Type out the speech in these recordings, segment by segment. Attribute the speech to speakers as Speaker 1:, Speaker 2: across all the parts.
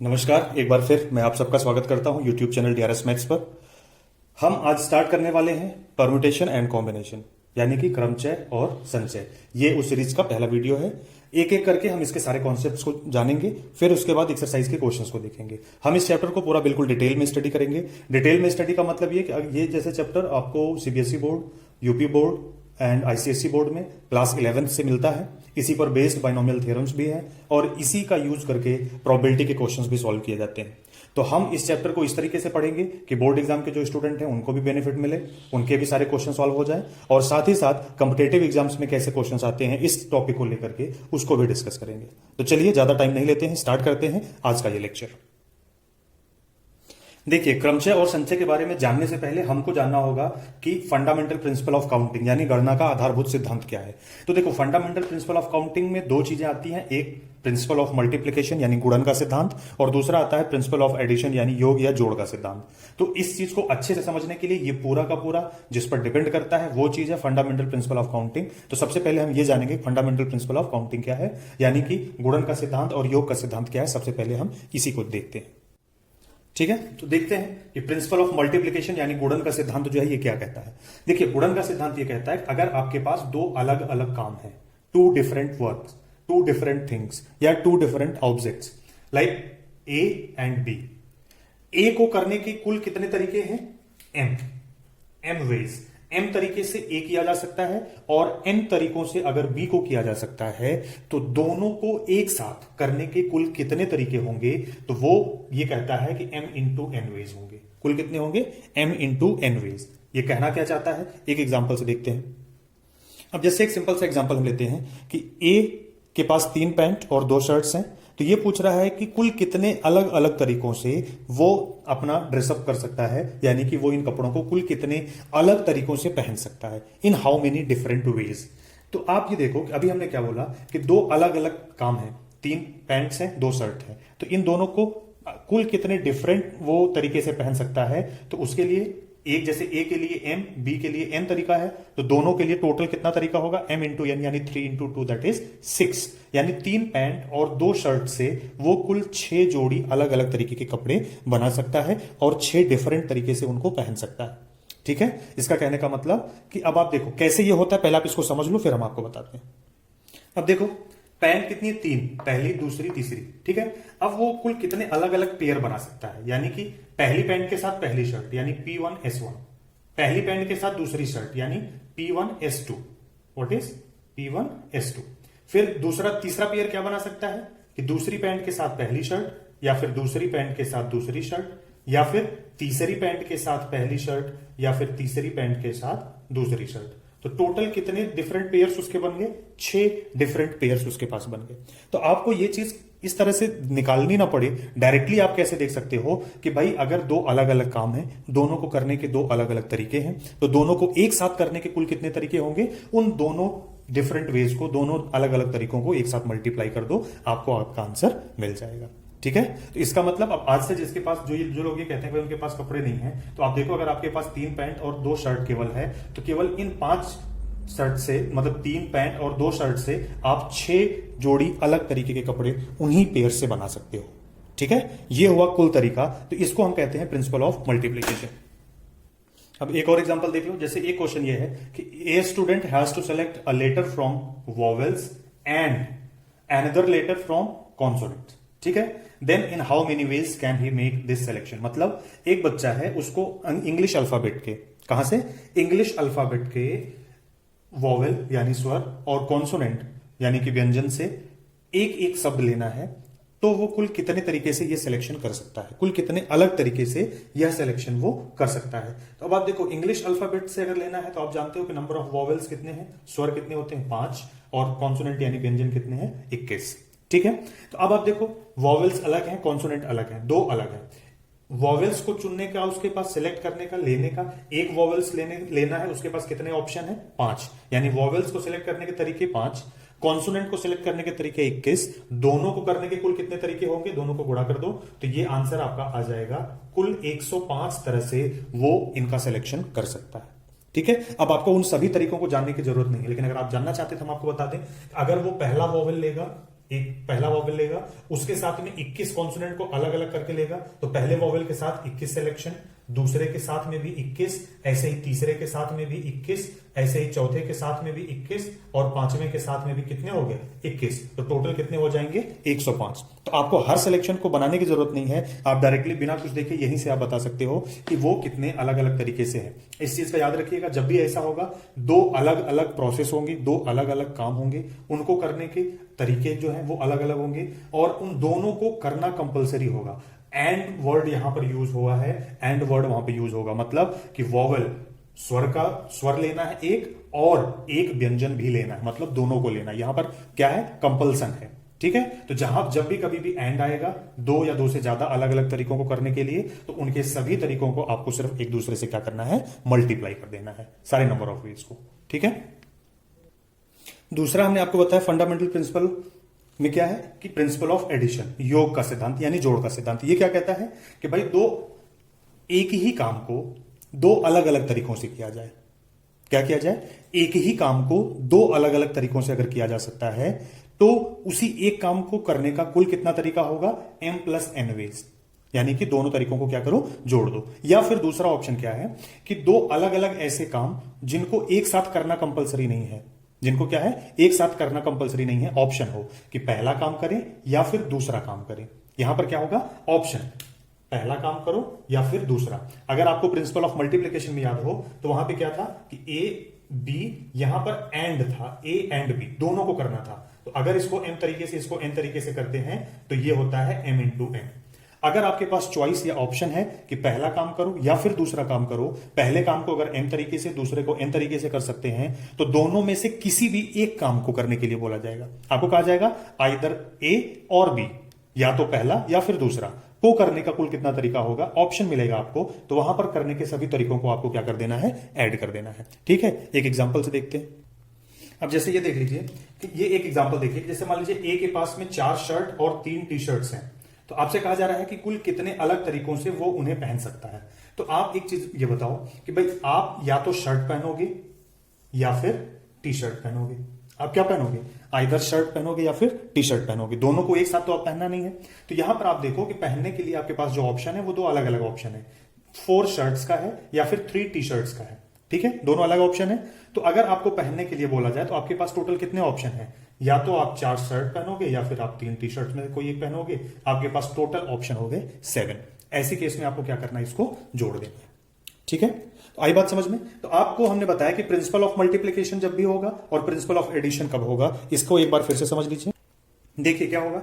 Speaker 1: नमस्कार, एक बार फिर मैं आप सबका स्वागत करता हूं यूट्यूब चैनल डीआरएस मैथ्स पर। हम आज स्टार्ट करने वाले हैं परम्यूटेशन एंड कॉम्बिनेशन, यानी कि क्रमचय और संचय। ये उस सीरीज का पहला वीडियो है। एक एक करके हम इसके सारे कॉन्सेप्ट्स को जानेंगे, फिर उसके बाद एक्सरसाइज के क्वेश्चंस को देखेंगे। हम इस चैप्टर को पूरा बिल्कुल डिटेल में स्टडी करेंगे। डिटेल में स्टडी का मतलब ये कि ये जैसे चैप्टर आपको CBSE board, UP board and ICSE board में क्लास 11 से मिलता है। इसी पर बेस्ड बाइनोमियल थ्योरम्स भी है और इसी का यूज करके प्रोबेबिलिटी के क्वेश्चंस भी सॉल्व किए जाते हैं। तो हम इस चैप्टर को इस तरीके से पढ़ेंगे कि बोर्ड एग्जाम के जो स्टूडेंट हैं उनको भी बेनिफिट मिले, उनके भी सारे क्वेश्चन सॉल्व हो जाए, और साथ ही साथ कॉम्पिटेटिव एग्जाम्स में कैसे क्वेश्चंस आते हैं इस टॉपिक को लेकर के उसको भी डिस्कस करेंगे। तो चलिए ज्यादा टाइम नहीं लेते हैं, स्टार्ट करते हैं आज का ये लेक्चर। देखिए, क्रमचय और संचय के बारे में जानने से पहले हमको जानना होगा कि फंडामेंटल प्रिंसिपल ऑफ काउंटिंग यानी गणना का आधारभूत सिद्धांत क्या है। तो देखो, फंडामेंटल प्रिंसिपल ऑफ काउंटिंग में दो चीजें आती हैं, एक प्रिंसिपल ऑफ मल्टीप्लिकेशन यानी गुणन का सिद्धांत, और दूसरा आता है प्रिंसिपल ऑफ एडिशन यानी योग या जोड़ का सिद्धांत। तो इस चीज को अच्छे से समझने के लिए ये पूरा का पूरा जिस पर डिपेंड करता है वो चीज है फंडामेंटल प्रिंसिपल ऑफ काउंटिंग। तो सबसे पहले हम ये जानेंगे फंडामेंटल प्रिंसिपल ऑफ काउंटिंग क्या है, यानी कि गुणन का सिद्धांत और योग का सिद्धांत क्या है। सबसे पहले हम इसी को देखते हैं, ठीक है। तो देखते हैं कि प्रिंसिपल ऑफ मल्टीप्लिकेशन यानी गुणन का सिद्धांत जो है ये क्या कहता है। देखिए, गुणन का सिद्धांत ये कहता है अगर आपके पास दो अलग अलग काम है, two different works, two different things या two different objects like A and B. A को करने के कुल कितने तरीके हैं? M veg. एम तरीके से ए किया जा सकता है और एन तरीकों से अगर बी को किया जा सकता है, तो दोनों को एक साथ करने के कुल कितने तरीके होंगे? तो वो ये कहता है कि एम इंटू एन वेज होंगे। कुल कितने होंगे? M into n ways. ये कहना क्या चाहता है, एक एग्जाम्पल से देखते हैं। अब जैसे एक सिंपल सा एग्जाम्पल हम लेते हैं कि ए के पास 3 पैंट और 2 शर्ट्स हैं। तो ये पूछ रहा है कि कुल कितने अलग अलग तरीकों से वो अपना ड्रेसअप कर सकता है, यानी कि वो इन कपड़ों को कुल कितने अलग तरीकों से पहन सकता है, इन हाउ मेनी डिफरेंट वेज। तो आप ये देखो कि अभी हमने क्या बोला कि दो अलग अलग काम है, 3 पैंट्स हैं, 2 शर्ट हैं, तो इन दोनों को कुल कितने डिफरेंट वो तरीके से पहन सकता है। तो उसके लिए एक जैसे ए के लिए एम, बी के लिए एन तरीका है, तो दोनों के लिए टोटल कितना तरीका होगा? एम इंटू एन यानी 3 इंटू 2 दैट इज 6। यानी 3 पैंट और 2 शर्ट से वो कुल 6 जोड़ी अलग अलग तरीके के कपड़े बना सकता है और 6 डिफरेंट तरीके से उनको पहन सकता है। ठीक है, इसका कहने का मतलब कि अब आप देखो कैसे ये होता है, पहले आप इसको समझ लो फिर हम आपको बताते हैं। अब देखो, पैंट कितनी है? 3, पहली, दूसरी, तीसरी, ठीक है। अब वो कुल कितने अलग अलग पेयर बना सकता है, यानी कि पहली पैंट के साथ पहली शर्ट यानी P1S1, पहली पैंट के साथ दूसरी शर्ट यानी P1S2, व्हाट इज P1S2। फिर तीसरा पेयर क्या बना सकता है कि दूसरी पैंट के साथ पहली शर्ट, या फिर दूसरी पैंट के साथ दूसरी शर्ट, या फिर तीसरी पैंट के साथ पहली शर्ट, या फिर तीसरी पैंट के साथ दूसरी शर्ट। तो टोटल कितने डिफरेंट पेयर्स उसके बन गए? 6 डिफरेंट पेयर्स उसके पास बन गए। तो आपको ये चीज इस तरह से निकालनी ना पड़े, डायरेक्टली आप कैसे देख सकते हो कि भाई अगर दो अलग अलग काम है, दोनों को करने के 2 अलग अलग तरीके हैं, तो दोनों को एक साथ करने के कुल कितने तरीके होंगे? उन दोनों डिफरेंट वेज को, दोनों अलग अलग तरीकों को एक साथ मल्टीप्लाई कर दो, आपको आपका आंसर मिल जाएगा। ठीक है, तो इसका मतलब अब आज से जिसके पास जो लोग ये कहते हैं कि उनके पास कपड़े नहीं है, तो आप देखो अगर आपके पास 3 पैंट और 2 शर्ट केवल है, तो केवल इन 5 शर्ट से, मतलब 3 पैंट और 2 शर्ट से आप 6 जोड़ी अलग तरीके के कपड़े उन्हीं पेयर से बना सकते हो। ठीक है, ये हुआ कुल तरीका। तो इसको हम कहते हैं प्रिंसिपल ऑफ मल्टीप्लिकेशन। अब एक और एग्जांपल देख लो। जैसे एक क्वेश्चन ये है कि a student has to select a letter from vowels and another letter from consonant. ठीक है, then in how many ways can he make this selection. मतलब एक बच्चा है, उसको इंग्लिश अल्फाबेट के, कहां से? इंग्लिश अल्फाबेट के वोवेल यानी स्वर और कॉन्सोनेंट यानी कि व्यंजन से एक एक शब्द लेना है, तो वो कुल कितने तरीके से ये सिलेक्शन कर सकता है, कुल कितने अलग तरीके से यह सिलेक्शन वो कर सकता है। तो अब आप देखो, इंग्लिश अल्फाबेट से अगर लेना है तो आप जानते हो कि नंबर ऑफ वोवेल्स कितने हैं, स्वर कितने होते हैं? 5, और कॉन्सोनेंट यानी व्यंजन कितने हैं? 21। ठीक है, तो अब आप देखो, वोवेल्स अलग हैं, कॉन्सोनेंट अलग हैं, 2 अलग हैं। वॉवेल्स को चुनने का, उसके पास सिलेक्ट करने का, लेने का, एक वॉवेल्स लेना है, उसके पास कितने ऑप्शन है? 5। यानी वॉवेल्स को सिलेक्ट करने के तरीके 5, कॉन्सोनेंट को सिलेक्ट करने के तरीके 21, दोनों को करने के कुल कितने तरीके होंगे? दोनों को गुणा कर दो, तो ये आंसर आपका आ जाएगा कुल 105 तरह से वो इनका सिलेक्शन कर सकता है। ठीक है, अब आपको उन सभी तरीकों को जानने की जरूरत नहीं है, लेकिन अगर आप जानना चाहते तो हम आपको बता दें, अगर वो पहला वॉवेल लेगा एक पहला वॉवेल लेगा, उसके साथ में 21 कॉन्सोनेंट को अलग अलग करके लेगा। तो पहले वॉवेल के साथ 21 सिलेक्शन, दूसरे के साथ में भी 21, ऐसे ही तीसरे के साथ में भी 21, ऐसे ही चौथे के साथ में भी 21 और पांचवें के साथ में भी कितने हो गए 21। तो टोटल कितने हो जाएंगे 105। तो आपको हर सिलेक्शन को बनाने की जरूरत नहीं है, आप डायरेक्टली बिना कुछ देखे यहीं से आप बता सकते हो कि वो कितने अलग अलग तरीके से है। इस चीज का याद रखिएगा, जब भी ऐसा होगा दो अलग अलग प्रोसेस होंगे, दो अलग अलग काम होंगे, उनको करने के तरीके जो है वो अलग अलग होंगे और उन दोनों को करना कंपलसरी होगा। एंड वर्ड यहां पर यूज हुआ है, एंड वर्ड वहां पर यूज होगा, मतलब कि वॉवेल स्वर लेना है एक और एक व्यंजन भी लेना है, मतलब दोनों को लेना है। यहां पर क्या है कंपल्सन है, ठीक है। तो जहां जब भी कभी भी एंड आएगा दो या दो से ज्यादा अलग अलग तरीकों को करने के लिए, तो उनके सभी तरीकों को आपको सिर्फ एक दूसरे से क्या करना है मल्टीप्लाई कर देना है, सारे नंबर ऑफ वेज को, ठीक है। दूसरा हमने आपको बताया फंडामेंटल प्रिंसिपल में क्या है कि प्रिंसिपल ऑफ एडिशन, योग का सिद्धांत यानी जोड़ का सिद्धांत। ये क्या कहता है कि भाई एक ही काम को दो अलग अलग तरीकों से किया जाए। क्या किया जाए, एक ही काम को दो अलग अलग तरीकों से अगर किया जा सकता है तो उसी एक काम को करने का कुल कितना तरीका होगा m+n वेज, यानी कि दोनों तरीकों को क्या करो जोड़ दो। या फिर दूसरा ऑप्शन क्या है कि दो अलग अलग ऐसे काम जिनको एक साथ करना कंपलसरी नहीं है, जिनको क्या है एक साथ करना कंपलसरी नहीं है, ऑप्शन हो कि पहला काम करें या फिर दूसरा काम करें। यहां पर क्या होगा ऑप्शन, पहला काम करो या फिर दूसरा। अगर आपको प्रिंसिपल ऑफ मल्टीप्लिकेशन में याद हो तो वहां पे क्या था कि ए बी, यहां पर एंड था, ए एंड बी दोनों को करना था। तो अगर इसको m तरीके से इसको n तरीके से करते हैं तो ये होता है m इंटू n। अगर आपके पास चॉइस या ऑप्शन है कि पहला काम करो या फिर दूसरा काम करो, पहले काम को अगर m तरीके से दूसरे को n तरीके से कर सकते हैं तो दोनों में से किसी भी एक काम को करने के लिए बोला जाएगा। आपको कहा जाएगा आइदर a और b, या तो पहला या फिर दूसरा को करने का कुल कितना तरीका होगा, ऑप्शन मिलेगा आपको। तो वहां पर करने के सभी तरीकों को आपको क्या कर देना है ऐड कर देना है, ठीक है। एक एग्जांपल से देखते हैं। अब जैसे ये देख लीजिए कि ये एक एग्जांपल देखिए, जैसे मान लीजिए ए के पास में 4 शर्ट और 3 टी शर्ट्स हैं, तो आपसे कहा जा रहा है कि कुल कितने अलग तरीकों से वो उन्हें पहन सकता है। तो आप एक चीज ये बताओ कि भाई आप या तो शर्ट पहनोगे या फिर टी शर्ट पहनोगे। आप क्या पहनोगे, आइदर शर्ट पहनोगे या फिर टी शर्ट पहनोगे, दोनों को एक साथ तो आप पहनना नहीं है। तो यहां पर आप देखो कि पहनने के लिए आपके पास जो ऑप्शन है वो दो अलग अलग ऑप्शन है, 4 शर्ट्स का है या फिर 3 टी शर्ट्स का है, ठीक है, दोनों अलग ऑप्शन है। तो अगर आपको पहनने के लिए बोला जाए तो आपके पास टोटल कितने ऑप्शन है, या तो आप 4 शर्ट पहनोगे या फिर आप 3 टी शर्ट में कोई एक पहनोगे। आपके पास टोटल ऑप्शन हो गए 7। ऐसे केस में आपको क्या करना है, इसको जोड़ देना है, ठीक है। तो आई बात समझ में। तो आपको हमने बताया कि प्रिंसिपल ऑफ मल्टीप्लिकेशन जब भी होगा और प्रिंसिपल ऑफ एडिशन कब होगा, इसको एक बार फिर से समझ लीजिए। देखिए क्या होगा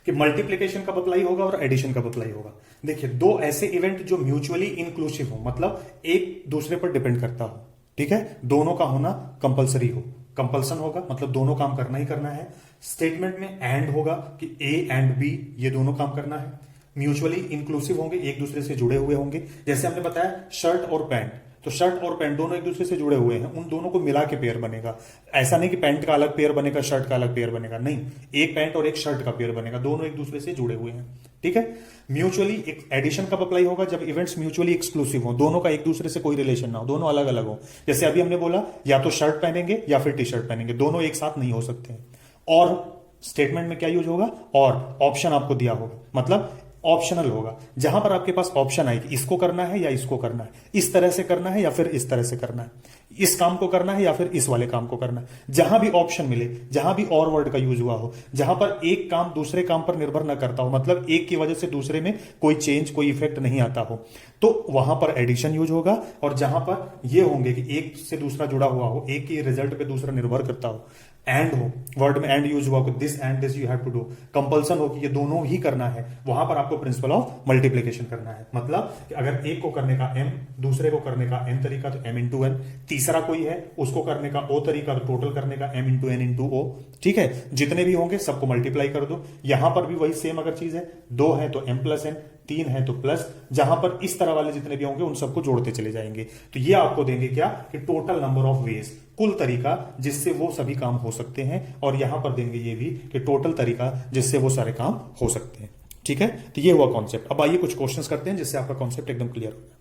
Speaker 1: कि मल्टीप्लिकेशन कब अप्लाई होगा और एडिशन कब अप्लाई होगा। देखिए दो ऐसे इवेंट जो म्यूचुअली इंक्लूसिव हो, मतलब एक दूसरे पर डिपेंड करता हो, ठीक है, दोनों का होना कंपलसरी हो, कंपल्सन होगा मतलब दोनों काम करना ही करना है। स्टेटमेंट में एंड होगा कि ए एंड बी ये दोनों काम करना है। म्यूचुअली इंक्लूसिव होंगे, एक दूसरे से जुड़े हुए होंगे। जैसे हमने बताया शर्ट और पैंट, तो शर्ट और पैंट दोनों एक दूसरे से जुड़े हुए हैं, उन दोनों को मिला के पेयर बनेगा। ऐसा नहीं कि पैंट का अलग पेयर बनेगा शर्ट का अलग पेयर बनेगा, नहीं, एक पैंट और एक शर्ट का पेयर बनेगा, दोनों एक दूसरे से जुड़े हुए हैं, ठीक है। म्यूचुअली एडिशन कब अप्लाई होगा, जब इवेंट्स म्यूचुअली एक्सक्लूसिव हो, दोनों का एक दूसरे से कोई रिलेशन ना हो, दोनों अलग अलग हो। जैसे अभी हमने बोला या तो शर्ट पहनेंगे या फिर टी शर्ट पहनेंगे, दोनों एक साथ नहीं हो सकते हैं। और स्टेटमेंट में क्या यूज होगा, और ऑप्शन आपको दिया होगा, मतलब ऑप्शनल होगा। जहां पर आपके पास ऑप्शन आए कि इसको करना है या इसको करना है, इस तरह से करना है या फिर इस तरह से करना है, इस काम को करना है या फिर इस वाले काम को करना है, जहां भी ऑप्शन मिले, जहां भी और वर्ड का यूज हुआ हो, जहां पर एक काम दूसरे काम पर निर्भर ना करता हो, मतलब एक की वजह से दूसरे में कोई चेंज कोई इफेक्ट नहीं आता हो, तो वहां पर एडिशन यूज होगा। और जहां पर ये होंगे कि एक से दूसरा जुड़ा हुआ हो, एक के रिजल्ट पे दूसरा निर्भर करता हो, एंड हो, वर्ड में एंड यूज हुआ, this and this you have to do, compulsion हो कि ये दोनों ही करना है, वहां पर आपको प्रिंसिपल ऑफ मल्टीप्लिकेशन करना है। मतलब कि अगर एक को करने का m, दूसरे को करने का n तरीका तो m इंटू n, तीसरा कोई है उसको करने का o तरीका तो टोटल करने का m into n into o, ठीक है। जितने भी होंगे सबको मल्टीप्लाई कर दो। यहां पर भी वही सेम अगर चीज है, 2 है तो m+n, 3 है तो प्लस, जहां पर इस तरह वाले जितने भी होंगे उन सबको जोड़ते चले जाएंगे। तो ये आपको देंगे क्या कि टोटल नंबर ऑफ वेज, कुल तरीका जिससे वो सभी काम हो सकते हैं। और यहां पर देंगे ये भी कि टोटल तरीका जिससे वो सारे काम हो सकते हैं, ठीक है। तो ये हुआ कॉन्सेप्ट। अब आइए कुछ क्वेश्चंस करते हैं जिससे आपका कॉन्सेप्ट एकदम क्लियर हो गया।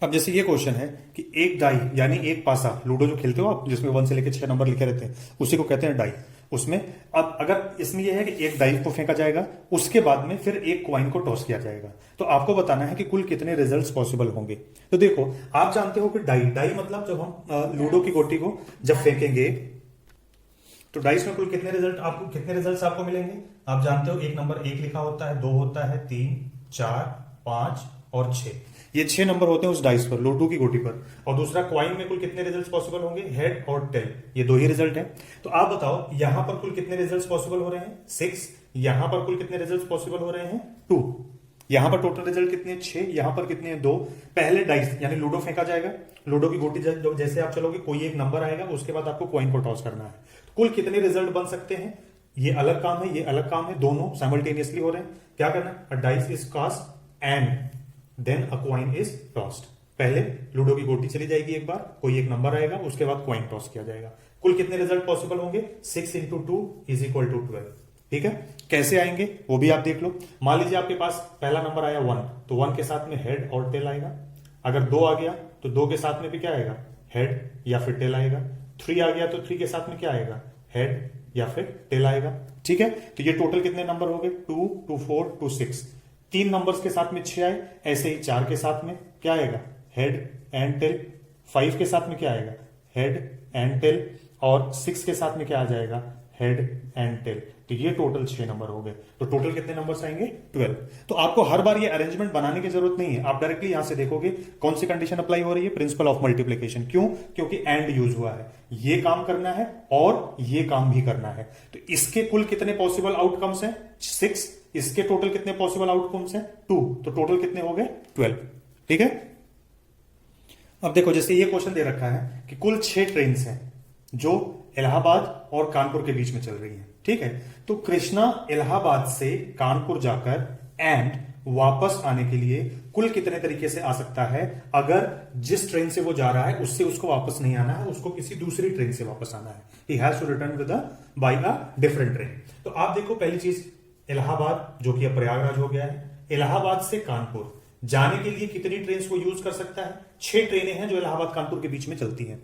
Speaker 1: अब जैसे ये क्वेश्चन है कि एक डाई यानी एक पासा, लूडो जो खेलते हो आप जिसमें 1 से लेकर 6 नंबर लिखे रहते हैं, उसी को कहते हैं डाई। उसमें अब अगर इसमें यह है कि एक डाई को फेंका जाएगा, उसके बाद में फिर एक क्वाइन को टॉस किया जाएगा, तो आपको बताना है कि कुल कितने रिजल्ट्स पॉसिबल होंगे। तो देखो आप जानते हो कि डाई डाई मतलब जब हम लूडो की गोटी को जब फेंकेंगे तो डाइस में कुल कितने रिजल्ट्स आपको मिलेंगे। आप जानते हो एक नंबर 1 लिखा होता है, 2 होता है, 3, 4, 5 और 6, ये 6 नंबर होते हैं उस डाइस पर, लूडो की गोटी पर। और दूसरा क्वाइन में कुल कितने रिजल्ट्स पॉसिबल होंगे, हेड और टेल, ये 2 ही रिजल्ट है। तो आप बताओ यहां पर कुल कितने रिजल्ट्स पॉसिबल हो रहे हैं, 6। यहां पर कुल कितने रिजल्ट्स पॉसिबल हो रहे हैं, 2। यहां पर टोटल रिजल्ट कितने हैं, 6। यहां पर कितने हैं, 2। पहले डाइस यानी लूडो फेंका जाएगा, लूडो की गोटी जैसे आप चलोगे कोई एक नंबर आएगा, उसके बाद आपको क्वाइन को टॉस करना है। कुल कितने रिजल्ट बन सकते हैं, ये अलग काम है, ये अलग काम है, दोनों साइमल्टेनियसली हो रहे हैं। क्या करना है, a dice is cast and then a coin is tossed. पहले लूडो की गोटी चली जाएगी एक बार, कोई एक नंबर आएगा, उसके बाद क्वाइन टॉस किया जाएगा। कुल कितने रिजल्ट पॉसिबल होंगे, 6 × 2 = 12। ठीक है, कैसे आएंगे वो भी आप देख लो। मान लीजिए आपके पास पहला नंबर आया 1, तो 1 के साथ में हेड और टेल आएगा। अगर 2 आ गया तो 2 के साथ में भी क्या आएगा, हेड या फिर टेल आएगा। 3 आ गया तो 3 के साथ में क्या आएगा, हेड या फिर टेल आएगा। ठीक है, तो ये टोटल कितने नंबर हो गए, 2, 2, 4, 2, 6। 3 नंबर्स के साथ में 6 आए, ऐसे ही 4 के साथ में क्या आएगा, हेड एंड टेल। 5 के साथ में क्या आएगा, हेड एंड टेल। और 6 के साथ में क्या आ जाएगा, हेड एंड टेल। तो ये टोटल 6 नंबर हो गए। तो टोटल कितने नंबर्स आएंगे, 12। तो आपको हर बार ये अरेंजमेंट बनाने की जरूरत नहीं है, आप डायरेक्टली यहां से देखोगे कौन सी कंडीशन अप्लाई हो रही है, प्रिंसिपल ऑफ मल्टीप्लिकेशन। क्यों, क्योंकि एंड यूज हुआ है, ये काम करना है और ये काम भी करना है। तो इसके कुल कितने पॉसिबल आउटकम्स हैं, 6। इसके टोटल कितने पॉसिबल आउटकम्स हैं, 2। तो टोटल कितने हो गए, 12। ठीक है, अब देखो जैसे ये क्वेश्चन दे रखा है कि कुल 6 ट्रेन हैं जो इलाहाबाद और कानपुर के बीच में चल रही है। ठीक है, तो कृष्णा इलाहाबाद से कानपुर जाकर एंड वापस आने के लिए कुल कितने तरीके से आ सकता है। अगर जिस ट्रेन से वो जा रहा है उससे उसको वापस नहीं आना है, उसको किसी दूसरी ट्रेन से वापस आना है, he has to return with by a different train. तो आप देखो पहली चीज इलाहाबाद जो कि अब प्रयागराज हो गया है, इलाहाबाद से कानपुर जाने के लिए कितनी ट्रेन को यूज कर सकता है, 6 ट्रेनें हैं जो इलाहाबाद कानपुर के बीच में चलती हैं।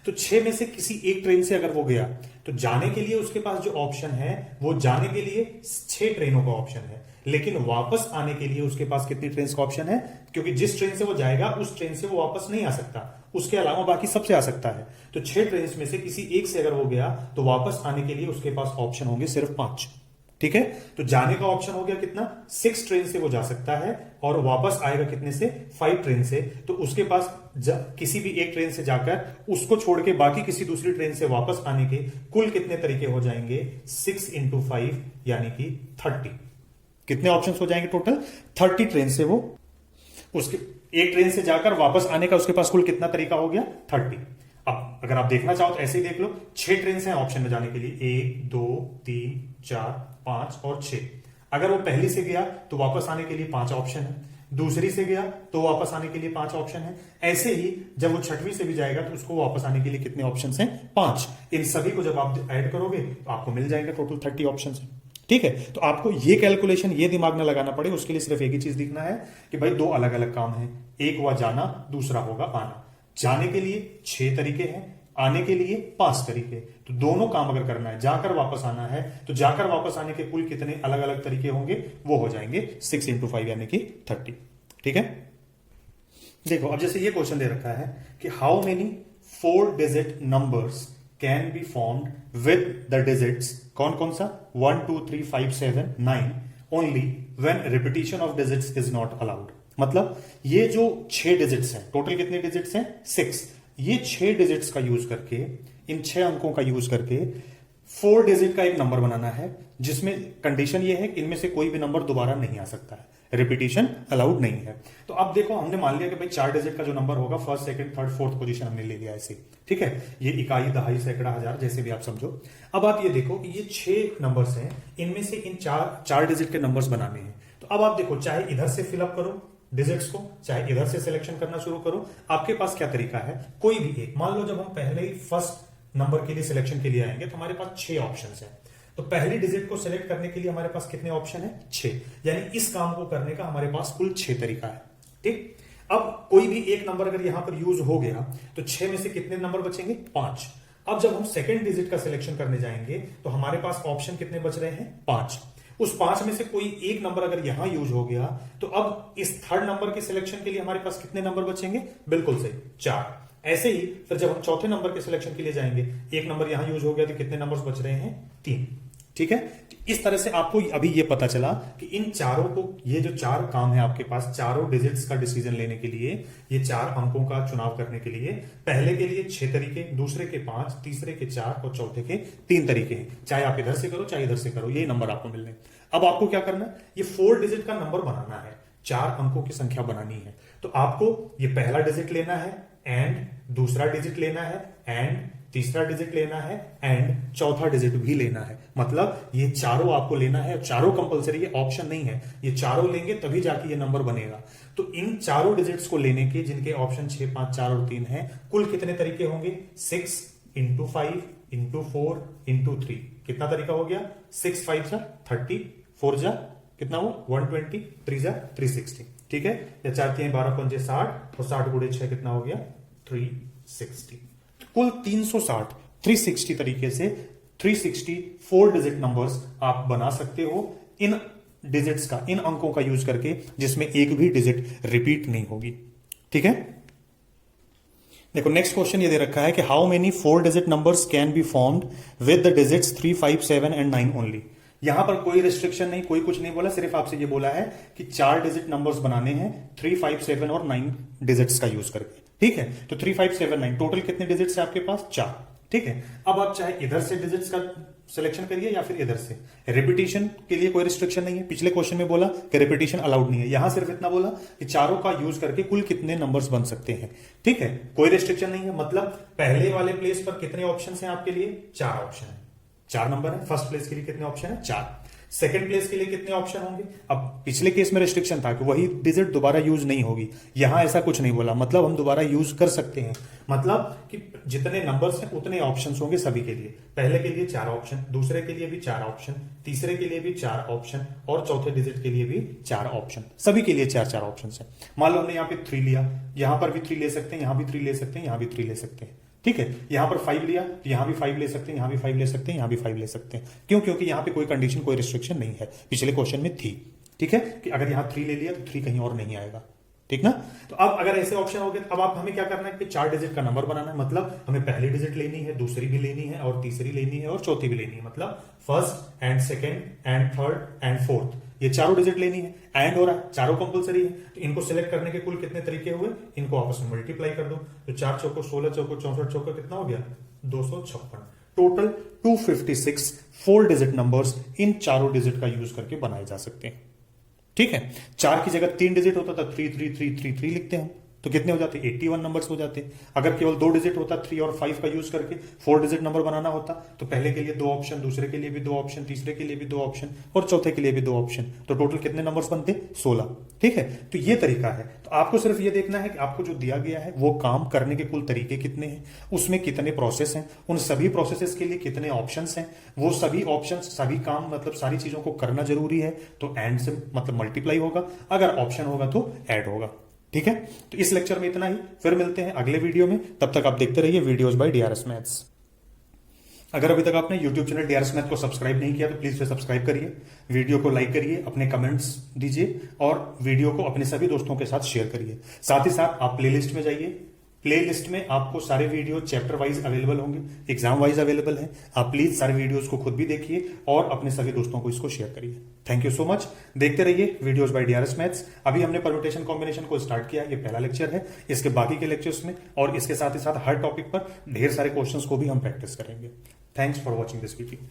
Speaker 1: तो 6 में से किसी एक ट्रेन से अगर वो गया तो जाने के लिए उसके पास जो ऑप्शन है वो जाने के लिए 6 ट्रेनों का ऑप्शन है, लेकिन वापस आने के लिए उसके पास कितनी ट्रेन का ऑप्शन है, क्योंकि जिस ट्रेन से वो जाएगा उस ट्रेन से वो वापस नहीं आ सकता, उसके अलावा बाकी सबसे आ सकता है। तो 6 ट्रेन में से किसी एक से अगर वो गया तो वापस आने के लिए उसके पास ऑप्शन होंगे सिर्फ 5। ठीक है, तो जाने का ऑप्शन हो गया कितना, 6 ट्रेन से वो जा सकता है और वापस आएगा कितने से, 5 ट्रेन से। तो उसके पास किसी भी एक ट्रेन से जाकर उसको छोड़ के बाकी किसी दूसरी ट्रेन से वापस आने के कुल कितने तरीके हो जाएंगे, 6 × 5 यानी कि 30। कितने ऑप्शंस हो जाएंगे टोटल, 30 ट्रेन से वो उसके एक ट्रेन से जाकर वापस आने का उसके पास कुल कितना तरीका हो गया, 30। अब अगर आप देखना चाहो तो ऐसे ही देख लो, 6 ट्रेन हैं ऑप्शन में जाने के लिए, 1, 2, 3, 4, 5 और 6। अगर वो पहली से गया तो वापस आने के लिए 5 ऑप्शन है, दूसरी से गया तो वापस आने के लिए 5 ऑप्शन है, ऐसे ही जब वो 6वीं से भी जाएगा तो उसको वापस आने के लिए कितने ऑप्शन हैं, 5। इन सभी को जब आप ऐड करोगे तो आपको मिल जाएगा टोटल 30 ऑप्शन है। ठीक है, तो आपको ये कैलकुलेशन ये दिमाग में लगाना पड़े, उसके लिए सिर्फ एक ही चीज दिखना है कि भाई 2 अलग अलग काम है, एक हुआ जाना, दूसरा होगा आना। जाने के लिए 6 तरीके हैं, आने के लिए 5 तरीके। तो दोनों काम अगर करना है, जाकर वापस आना है, तो जाकर वापस आने के कुल कितने अलग अलग तरीके होंगे, वो हो जाएंगे 6 × 5 यानी कि 30। ठीक है, देखो अब जैसे ये क्वेश्चन दे रखा है कि how many 4 digit numbers can be formed with the digits, कौन कौन सा, 1, 2, 3, 5, 7, 9 only when repetition of digits is not allowed. मतलब ये जो 6 डिजिट्स हैं, टोटल कितने डिजिट्स हैं, 6। ये 6 डिजिट्स का यूज करके, इन 6 अंकों का यूज करके 4 डिजिट का एक नंबर बनाना है, जिसमें कंडीशन ये है कि इनमें से कोई भी नंबर दोबारा नहीं आ सकता है, रिपीटिशन अलाउड नहीं है। तो अब देखो हमने मान लिया कि भाई 4 डिजिट का जो नंबर होगा, first, second, third, fourth position हमने ले लिया ऐसे। ठीक है, ये इकाई, दहाई, सैकड़ा, हजार, जैसे भी आप समझो। अब आप ये देखो कि ये 6 नंबर्स हैं, इनमें से इन 4 डिजिट के नंबर्स बनाने हैं। तो अब आप देखो, चाहे इधर से फिलअप करो डिजिट्स को, चाहे इधर से सिलेक्शन करना शुरू करो, आपके पास क्या तरीका है, कोई भी एक। मान लो जब हम पहले ही फर्स्ट नंबर के लिए सिलेक्शन के लिए आएंगे तो हमारे पास 6 ऑप्शन है। तो पहली डिजिट को सिलेक्ट करने के लिए हमारे पास कितने ऑप्शन है, 6। यानी इस काम को करने का हमारे पास कुल 6 तरीका है। ठीक, अब कोई भी एक नंबर अगर यहां पर यूज हो गया तो 6 में से कितने नंबर बचेंगे, 5। अब जब हम सेकंड डिजिट का सिलेक्शन करने जाएंगे तो हमारे पास ऑप्शन कितने बच रहे हैं? 5। उस 5 में से कोई एक नंबर अगर यहां यूज हो गया तो अब इस थर्ड नंबर के सिलेक्शन के लिए हमारे पास कितने नंबर बचेंगे? बिल्कुल सही, 4। ऐसे ही फिर जब हम चौथे नंबर के सिलेक्शन के लिए जाएंगे, एक नंबर यहां यूज हो गया तो कितने नंबर्स बच रहे हैं? 3। ठीक है, इस तरह से आपको अभी ये पता चला कि इन चारों को, ये जो 4 काम है आपके पास, चारों डिजिट्स का डिसीजन लेने के लिए, ये 4 अंकों का चुनाव करने के लिए, पहले के लिए 6 तरीके, दूसरे के 5, तीसरे के 4 और चौथे के 3 तरीके हैं। चाहे आप इधर से करो चाहे इधर से करो, यही नंबर आपको मिलने। अब आपको क्या करना है? ये 4 डिजिट का नंबर बनाना है, 4 अंकों की संख्या बनानी है। तो आपको ये पहला डिजिट लेना है एंड दूसरा डिजिट लेना है एंड तीसरा डिजिट लेना है एंड चौथा डिजिट भी लेना है। मतलब ये चारों आपको लेना है, चारों कंपलसरी है, ऑप्शन नहीं है। ये चारों लेंगे तभी जाके ये नंबर बनेगा। तो इन चारों डिजिट्स को लेने के, जिनके ऑप्शन 6, 5, 4 और 3 है, कुल कितने तरीके होंगे? 6 × 5 × 4 × 3। कितना तरीका हो गया? 6 × 5 = 30, 4 × कितना हुआ? 120, 3 × 360। ठीक है, या 4 × 3 = 12, 5 × 60 और 60 × 6 कितना हो गया? 360। कुल 360, 360 तरीके से 364 डिजिट नंबर्स आप बना सकते हो इन डिजिट्स का, इन अंकों का यूज करके, जिसमें एक भी डिजिट रिपीट नहीं होगी। ठीक है, देखो नेक्स्ट क्वेश्चन ये दे रखा है कि how many 4 digit numbers can be formed with the digits 3, 5, 7 and 9 only. यहां पर कोई रिस्ट्रिक्शन नहीं, कोई कुछ नहीं बोला, सिर्फ आपसे ये बोला है कि 4 डिजिट नंबर्स बनाने हैं 3, 5, 7 और 9 डिजिट्स का यूज करके। ठीक है, तो 3, 5, 7, 9 टोटल कितने डिजिट्स है आपके पास? 4। ठीक है, अब आप चाहे इधर से डिजिट्स का सिलेक्शन करिए या फिर इधर से। रिपीटिशन के लिए कोई रिस्ट्रिक्शन नहीं है। पिछले क्वेश्चन में बोला कि रिपीटिशन अलाउड नहीं है, यहां सिर्फ इतना बोला कि चारों का यूज करके कुल कितने नंबर्स बन सकते हैं। ठीक है, कोई रिस्ट्रिक्शन नहीं है। मतलब पहले वाले प्लेस पर कितने ऑप्शन हैं आपके लिए? 4 ऑप्शन है, 4 नंबर है। फर्स्ट प्लेस के लिए कितने ऑप्शन है? 4। सेकंड प्लेस के लिए कितने ऑप्शन होंगे? अब पिछले केस में रिस्ट्रिक्शन था कि वही डिजिट दोबारा यूज नहीं होगी, यहां ऐसा कुछ नहीं बोला। मतलब हम दोबारा यूज कर सकते हैं। मतलब कि जितने नंबर्स हैं उतने ऑप्शंस होंगे सभी के लिए। पहले के लिए 4 ऑप्शन, दूसरे के लिए भी 4 ऑप्शन, तीसरे के लिए भी 4 ऑप्शन और चौथे डिजिट के लिए भी 4 ऑप्शन। सभी के लिए 4-4 ऑप्शन है। मान लो हमने यहाँ पे 3 लिया, यहां पर भी 3 ले सकते हैं, यहां भी 3 ले सकते हैं, यहां भी 3 ले सकते हैं। ठीक है, यहां पर 5 लिया तो यहां भी 5 ले सकते हैं, यहां भी 5 ले सकते हैं, यहां भी 5 ले सकते हैं। क्यों? क्योंकि यहां पे कोई कंडीशन, कोई रिस्ट्रिक्शन नहीं है। पिछले क्वेश्चन में थी। ठीक है, कि अगर यहां 3 ले लिया तो 3 कहीं और नहीं आएगा। ठीक ना? तो अब अगर ऐसे ऑप्शन हो गए, अब आप हमें क्या करना है कि 4 डिजिट का नंबर बनाना है। मतलब हमें पहली डिजिट लेनी है, दूसरी भी लेनी है और तीसरी लेनी है और चौथी भी लेनी है। मतलब first and second and third and fourth, ये चारों डिजिट लेनी है। एंड हो रहा है, चारों कंपलसरी है। तो इनको सिलेक्ट करने के कुल कितने तरीके हुए? इनको आपस में मल्टीप्लाई कर दो। तो 4 चौको 16, चौको 64, चौको कितना हो गया? 256। टोटल 256 4 डिजिट नंबर्स इन चारों डिजिट का यूज करके बनाए जा सकते हैं। ठीक है, 4 की जगह 3 डिजिट होता था, 3 3 3 3 3 लिखते हैं, तो कितने हो जाते? 81 नंबर्स हो जाते। अगर केवल 2 डिजिट होता, 3 और 5 का यूज करके 4 डिजिट नंबर बनाना होता, तो पहले के लिए 2 ऑप्शन, दूसरे के लिए भी 2 ऑप्शन, तीसरे के लिए भी 2 ऑप्शन और चौथे के लिए भी 2 ऑप्शन। तो टोटल कितने नंबर्स बनते? 16। ठीक है, तो ये तरीका है। तो आपको सिर्फ ये देखना है कि आपको जो दिया गया है वो काम करने के कुल तरीके कितने हैं, उसमें कितने प्रोसेस हैं, उन सभी प्रोसेसेस के लिए कितने ऑप्शंस हैं, वो सभी ऑप्शंस, सभी काम, मतलब सारी चीजों को करना जरूरी है। तो एंड से मतलब मल्टीप्लाई होगा, अगर ऑप्शन होगा तो ऐड होगा। ठीक है, तो इस लेक्चर में इतना ही। फिर मिलते हैं अगले वीडियो में, तब तक आप देखते रहिए वीडियोस बाय डीआरएस मैथ्स। अगर अभी तक आपने YouTube चैनल डीआरएस मैथ को सब्सक्राइब नहीं किया तो प्लीज फिर सब्सक्राइब करिए, वीडियो को लाइक करिए, अपने कमेंट्स दीजिए और वीडियो को अपने सभी दोस्तों के साथ शेयर करिए। साथ ही साथ आप प्लेलिस्ट में जाइए, प्लेलिस्ट में आपको सारे वीडियो चैप्टर वाइज अवेलेबल होंगे, एग्जाम वाइज अवेलेबल है। आप प्लीज सारे वीडियोस को खुद भी देखिए और अपने सभी दोस्तों को इसको शेयर करिए। Thank you so much. देखते रहिए वीडियोस बाय डीआरएस मैथ्स। अभी हमने परम्यूटेशन कॉम्बिनेशन को स्टार्ट किया, ये पहला लेक्चर है। इसके बाकी के लेक्चर्स में और इसके साथ ही साथ हर टॉपिक पर ढेर सारे क्वेश्चंस को भी हम प्रैक्टिस करेंगे। Thanks for watching this video.